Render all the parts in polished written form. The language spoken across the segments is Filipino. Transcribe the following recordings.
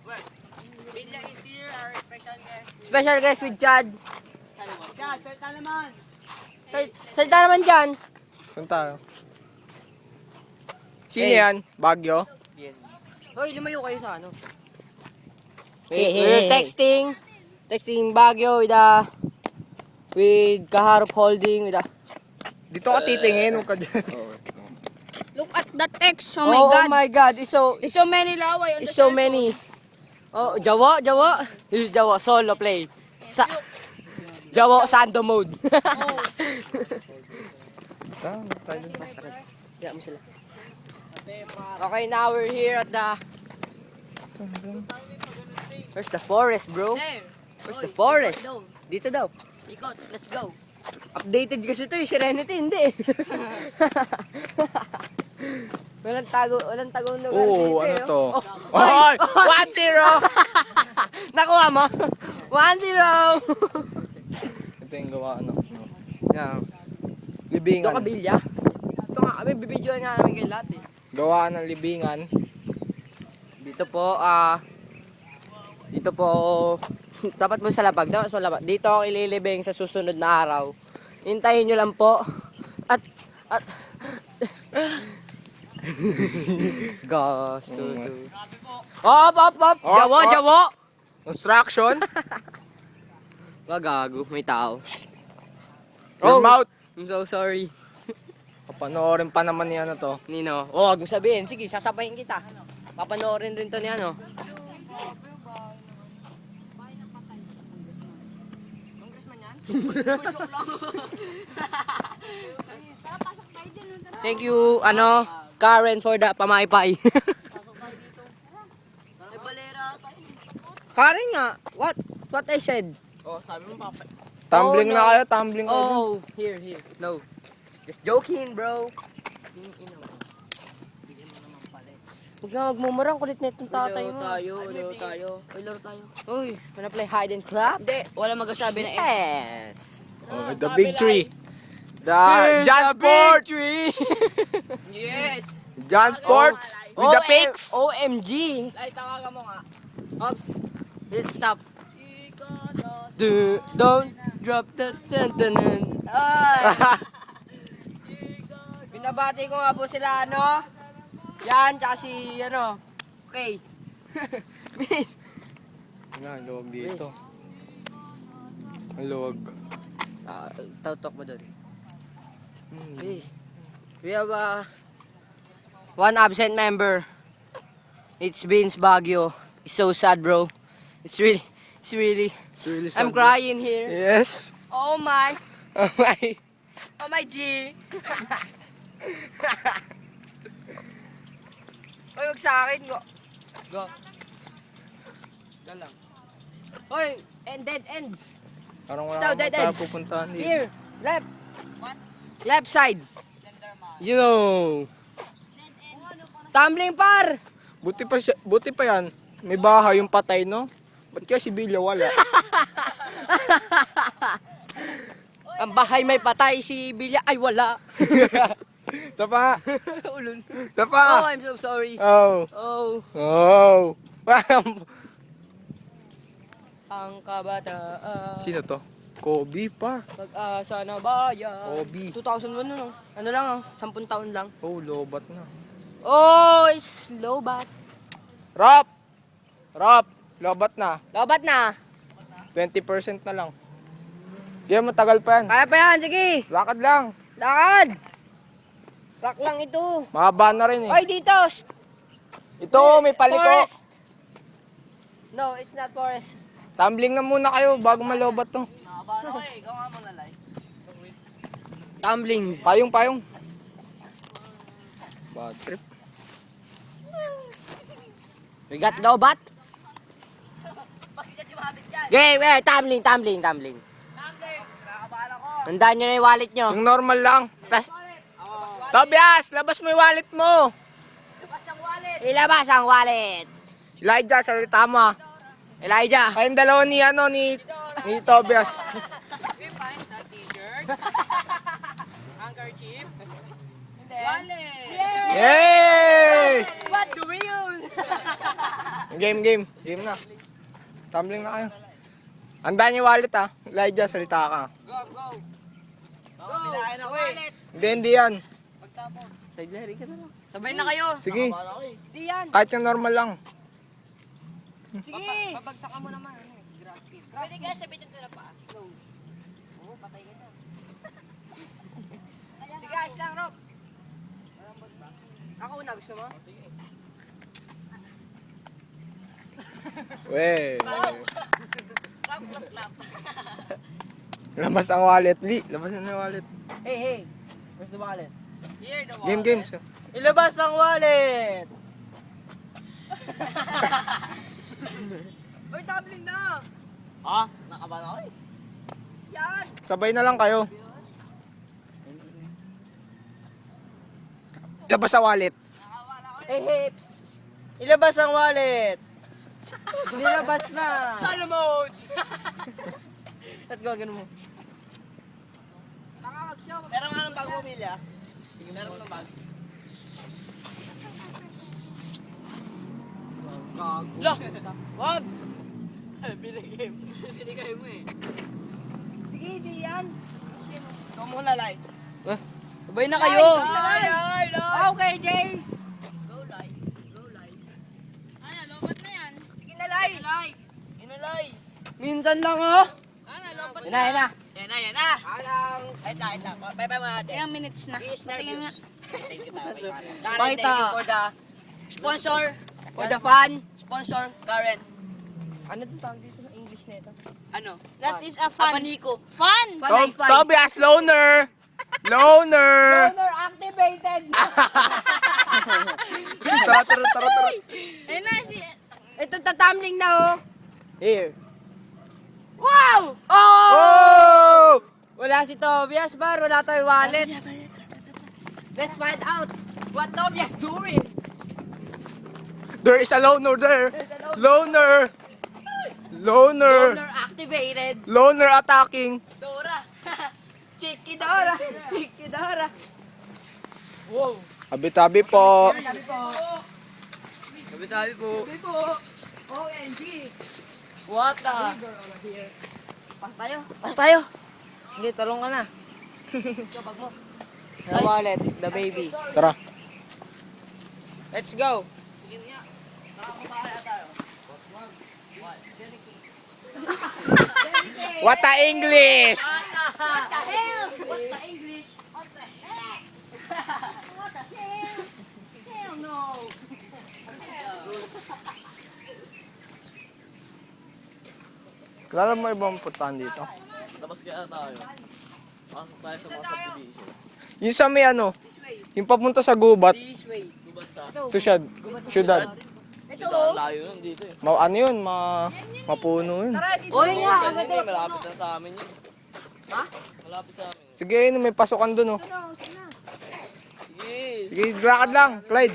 Billa is here, our special guest. Special guest with Chad. Chad, salta naman. Salita naman dyan. Saan tayo? Sino yan? Baguio? Yes. Hoy, lumayo kayo sa ano. Hey, We're texting. Texting Baguio with Kaharap Holding. Dito ka titingin. Huwag ka dyan. Look at that X. Oh my God. Oh my God. It's so many laway on the It's so cellphone. many. Oh, Jawa. This is Jawa. Solo play. Jawa Sando mode. Yeah, mo sila. Okay, now we're here at the... Where's the forest, bro? There. Where's the forest? Ikot daw. Dito daw. Ikot, let's go. Updated kasi ito yung Serenity, hindi eh. walang tago ng lugar Oo, dito ano eh, to? oh. Oy! 1-0! Nakuha mo? 1-0! Ito yung gawa, ano? Yeah. Ito Libingan. kabilya. Ito nga kami, bibidyoan nga namin kay lahat eh. Gawa ng libingan. Dito po, dapat mo sa lapag, dito ako ililibing sa susunod na araw. Hintayin nyo lang po. At, gas, tutu. Op! Jawa! Construction. Gago, may tao. Your mouth. I'm so sorry. Papanoorin pa naman yan to. Nino, huwag mo sabihin. Sige, sasabayin kita. Papanoorin din to ni ano. Thank you, Karen for the pamaypay. Karen nga, what I said? Oh, sabi mo papa. Tumbling Oh, na no. kayo, tumbling na kayo. Oh, here. No. Just joking, bro. Huwag na magmumurang kulit na itong tatay mo. Laro tayo. Uy, wanna play hide and clap? Hindi, wala magsasabi na X. Yes. Oh, the big tree. The John Sports. Yes. John Sports with the pics. OMG. Ay, tawagan mo nga. Oops. Let's stop. Don't drop the dun. Ay. Binabati ko nga po sila, Yan, tsaka si, okay. Miss. Ang luwag dito. Ang luwag. Tautok mo doon. Please. We have one absent member. It's Vince Baguio. It's so sad, bro. It's really I'm sad, crying here. Yes. Oh my. Oh my. Oh my G. Hoy, wag sa akin. Go. Lang. Hoy, and dead ends. Parang Stop, wala dead kang ends. pupuntahan dito. Here, left. Left side. You know. Tumbling par. Buti pa yan. May bahay yung patay, no? Ba't kaya si Bilya wala? Ang bahay may patay, si Bilya ay wala. Tapa. Ulun. Tapa. Oh, I'm so sorry. Oh. Oh, Oh. ang kabataan. Sino to? Kobe pa. Pag-asa na bayan. Kobe. 2001 no? Ano lang 10 taon lang. Oh, lobat na. Oh, it's low bat. Rap! Lobat na. Lobat na. 20% na lang. Di matagal pa yan. Kaya pa yan, sige. Lakad lang. Lakad. Rock lang ito. Mahaba na rin eh. Oy, dito. Ito, may paliko. Forest. No, it's not forest. Tumbling na muna kayo bago malobat to. Paano ikaw nga maglalay. Tumblings. Payong. Bad trip. We got lobat. Bakit si Mabit yan? Okay, tumbling. Tumbling, nakakabahala ko. Tandaan nyo na yung wallet nyo. Yung normal lang. Tobias, labas mo yung wallet mo. Labas ang wallet. Ilabas ang wallet. Elijah, salita mo ah. Elijah. Kayong dalawa ni Tobias. We find the t-shirt. Handkerchief. Wallet. Yay! What do we use? Game. Game na. Tumbling na kayo. Andaan yung wallet ah. Elijah, salita ka. Binahin ako eh. Hindi yan. Sabay na kayo. Sige. Di yan. Kahit yung normal lang. Sige. Pabagsak ka mo naman. Pwede kaya sabitin ko na pa. Go. Oo, patay ka na. Sige, ayos lang, Rob. Ako una, gusto mo? Weh. Clap, clap, clap. Labas ang wallet. Labas na yung wallet. Hey. Where's the wallet? Here, the Game. Ilabas ang wallet! Uy, tabling na. Ha? Nakaban ako eh. Yan. Sabay na lang kayo. Labas ang wallet. Hey. Ilabas ang wallet! Nilabas na! Solomon. At gawagin mo. Nakawag siya. Meron nga ng bag mo, Milya. Meron mo ng bag. Lo! Wag! Binigay mo eh. Sige, di yan. Ikaw muna, Lai. Sabay na kayo! Lai! Okay, Jay. Go, Lai. Ay, lobat na yan. Sige na, Lai. Inalay. Minsan lang oh! Lobat Yan na. Yan na. Alang. Wait lang. Bye mo natin. Ilang minutes na. He is nervous. Thank you, Karen. Karen, Pakita. thank you for the sponsor. For the fun! Sponsor, Karen. Ano itong tawag dito sa English na ito? Ano? That is a fun. Abaniko. Fun! Tobias, loner! Loner! Honor activated! Tara. Ayun na si... Ito tatamling na oh! Here. Wow! Oh! Wala si Tobias bar, wala tayong wallet. Let's find out what Tobias doing. There is a loner there. Loner Honor activated. Loner attacking. Dora. Chikidora. Chikidora. Wow. Tabi-tabi po. Tabi-tabi po. OMG. What the? Pasok tayo. Hindi, talong ka na. The wallet, the baby. Tara. Let's go. What a English! What the hell? What the English? What the heck? What the hell? Hell no. Kilala mo ibang puntahan dito? Tapos kaya tayo. Pasok tayo sa mga subdivision. Yung sa may ano, yung papunta sa gubat, This way. Gubat sa. syudad. Ang layo nun dito eh. Ano yun, mapuno yun. Oy, nga. Minsan yun eh, malapit lang sa amin yun. Ha? Malapit sa amin. Sige, yun, may pasukan dun oh. Sige. Sige, lakad lang, Clyde.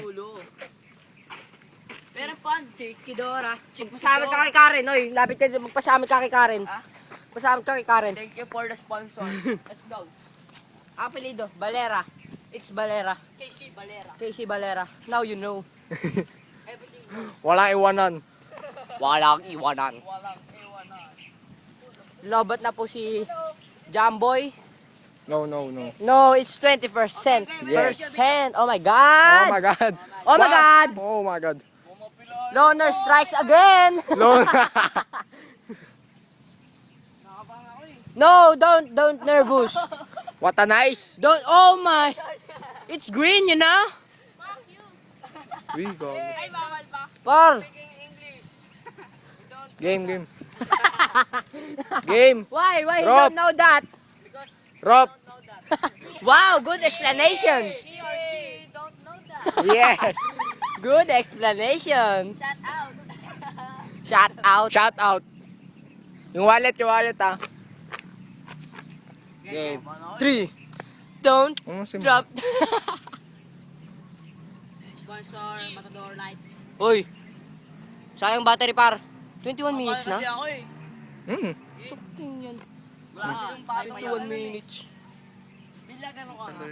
Pero fun. Chikidora. Magpasamit ka kay Karen, oy. Lapit ka dyan, magpasamit ka kay Karen. Magpasamit ka kay Karen. Thank you for the sponsor. Let's go. Apelido, Valera. It's Valera. KC Valera. Casey Valera. Now you know. Everything. Walang iwanan. Walang iwanan. Walang ewanan. Lobat na po si Jamboy. No. No, it's 20%. Yes. Percent. Oh my Oh God. my God. Oh my What? God. Oh my God. Loner strikes again. Loner. No, don't nervous. What a nice. Don't. Oh my. It's green, you know. Uy, go. Ay, bawal pa. Par. Speaking English. Game. Game. Why you Rob. don't know that? Rob. Know that. Wow, good explanation. He or she don't know that. Yes. Good explanation. Shout out. Shout out. Shout out. Yung wallet ah. Game. 3. Don't drop. Sponsor, Matador Lights. Uy. Sayang battery par. 21 minutes na. Kasi ako eh. Wala ka. 21 minutes. Bilagan mo ka.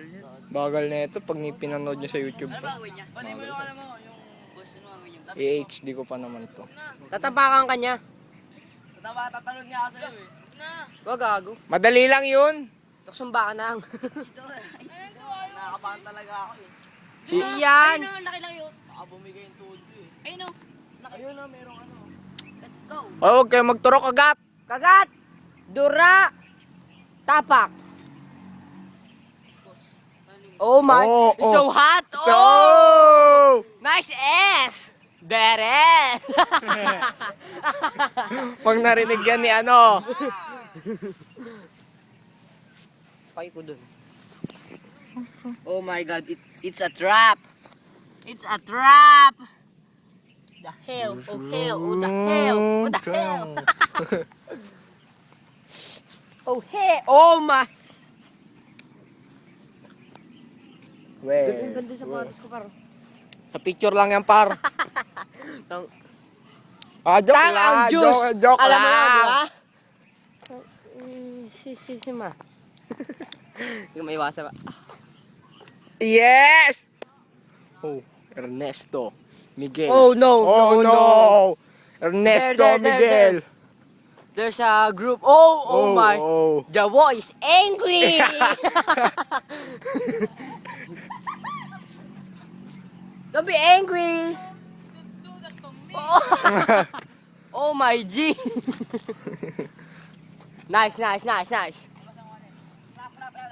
Bagal na ito pag pinanood nyo sa YouTube. Ano ba gawin niya? Pwede mo yung ano mo, yung... Boss, ano gagawin niya? I-HD ko pa naman to. Tatapakan ka niya. Tatalon niya ako sa'yo eh. Wag gago. Madali lang yun. Tuksumba ka nang. Nakakabahan talaga ako eh. Yan. Laki lang yun. Baka bumigay yung tuhod ko eh. Ayun o. Ayun na, merong ano. Let's go. Oh, huwag kayo magturok agad. Kagat. Dura. Tapak. Oh my. Oh, It's so oh. hot. So, Oh. Nice ass. Deres. pag narinig yan ni ano. Pay ko dun. Oh my god, it's a trap. It's a trap. The hell, oh hell, oh the hell, oh the hell. Oh hell, oh my. Ang ganda sa patos ko paro. Sa picture lang yan, par. Tang- Joke Tang ang lang. juice. Joke Alam mo lang. na, di ba? Si ma. Yung may iwasa ba? Yes! Oh, Ernesto. Miguel. Oh no, Oh, no, no. no. Ernesto There. Miguel. There's a group. Oh my. Oh. The war is angry. Don't be angry. Oh, oh my G. Nice. Clap.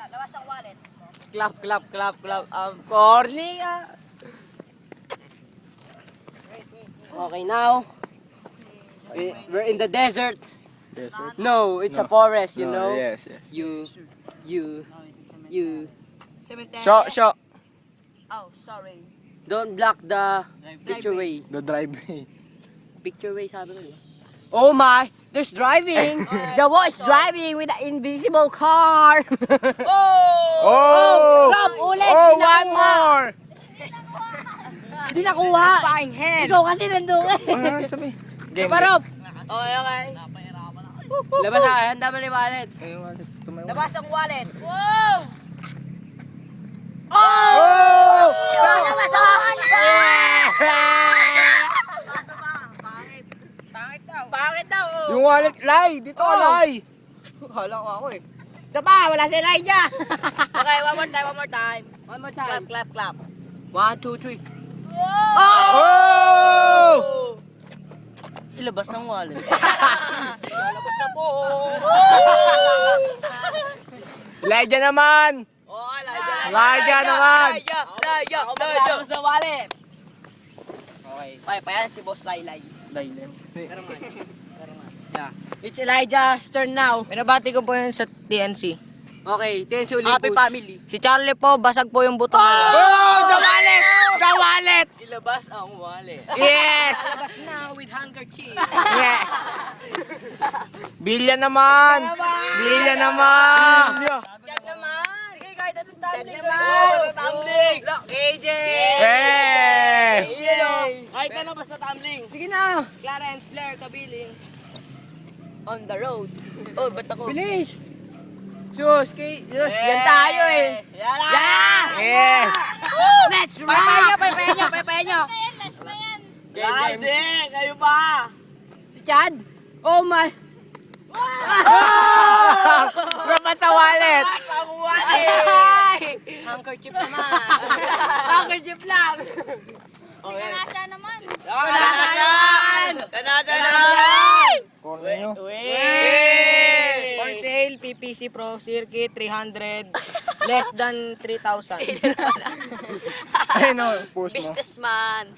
Labas ang wallet. Clap. Corny ah. Okay, now we're in the desert. Desert. No, it's a No. forest, you No, know. Yes. You Cemetery. Show. Oh, sorry. don't block the picture way. The driveway. Picture way, sabi ko. Oh my, there's driving. The war is driving with an invisible car. Oh! Clap, ulit, Oh, di one nakuha. more! Hindi nakuha. Flying hand. Ikaw kasi nandun eh. Ano sabi? Game. Parop. Okay. Labas na kayo, handa ba ni wallet? Labas ang wallet. Oh! Labas ang Pangit daw. Yung wallet, Lai! Dito ka, Lai! Kala ko ako eh. Dapa, wala si Elijah. Okay, one more time. One more time. Clap. 1, 2, 3. Oh! Ilabas ang wallet. Labas na po. Elijah naman! Oh, Elijah naman! Labas na wallet. Okay. Payan si Boss Laylay. Yeah. It's Elijah's turn now. Binabati ko po yun sa TNC. Okay, tense ulit. Happy family. Si Charlie po, basag po yung buto. Oh! The wallet! The wallet! Ilabas ang wallet. Yes! Labas na with handkerchief. Yes! Bilya naman! Bilya naman! Chat naman. Kahit anong tumbling. Tumbling. KJ. Hey! Kahit ano basta tumbling. Sige na. Clarence, Blair, Kabiling. On the road. Oh, ba't ako? Bilis. Sus, yan tayo eh. Yes! Let's rock. Paypayan nyo. Kayo pa. Si Chad. Oh my. Dapat sa wallet! Ang wallet. Handkerchief naman. Handkerchief lang. Pinanasa naman. Kanasan naman. Kornyo. For sale, PPC Pro Circuit 300. Less than 3,000. Ay no, post mo. Businessman.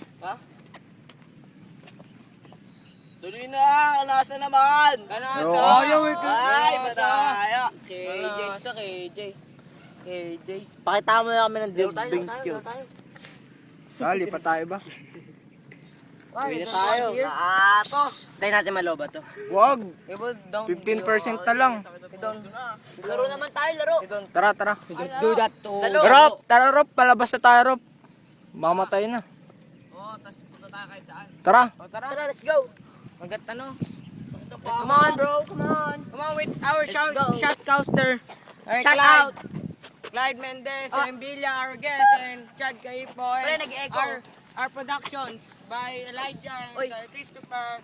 Tuloy na. Kanasan naman. Kanasa. Ay, masaya. Sa KJ. Pakita mo na kami ng Tayo, dribbling tayo, skills. tayo. Dali pa tayo ba? Uwi na tayo. Naato. Tayo natin maloba to. Wag! Ibo, down. 15% na lang. Laro naman tayo, laro. Tara. Do that to. Rob! Tara, Rob! Palabas na tayo, Rob. Mamatay na. Oo, tas punta tayo kahit saan. Tara! Tara, let's go. Magat ano? Come on, bro. Come on. Come on with our Let's go. shot coaster. Shout out. Clyde Mendez, and Villa, our guest, and Chad Caipo, Pre, and nag-echo. our our productions by Elijah and Christopher.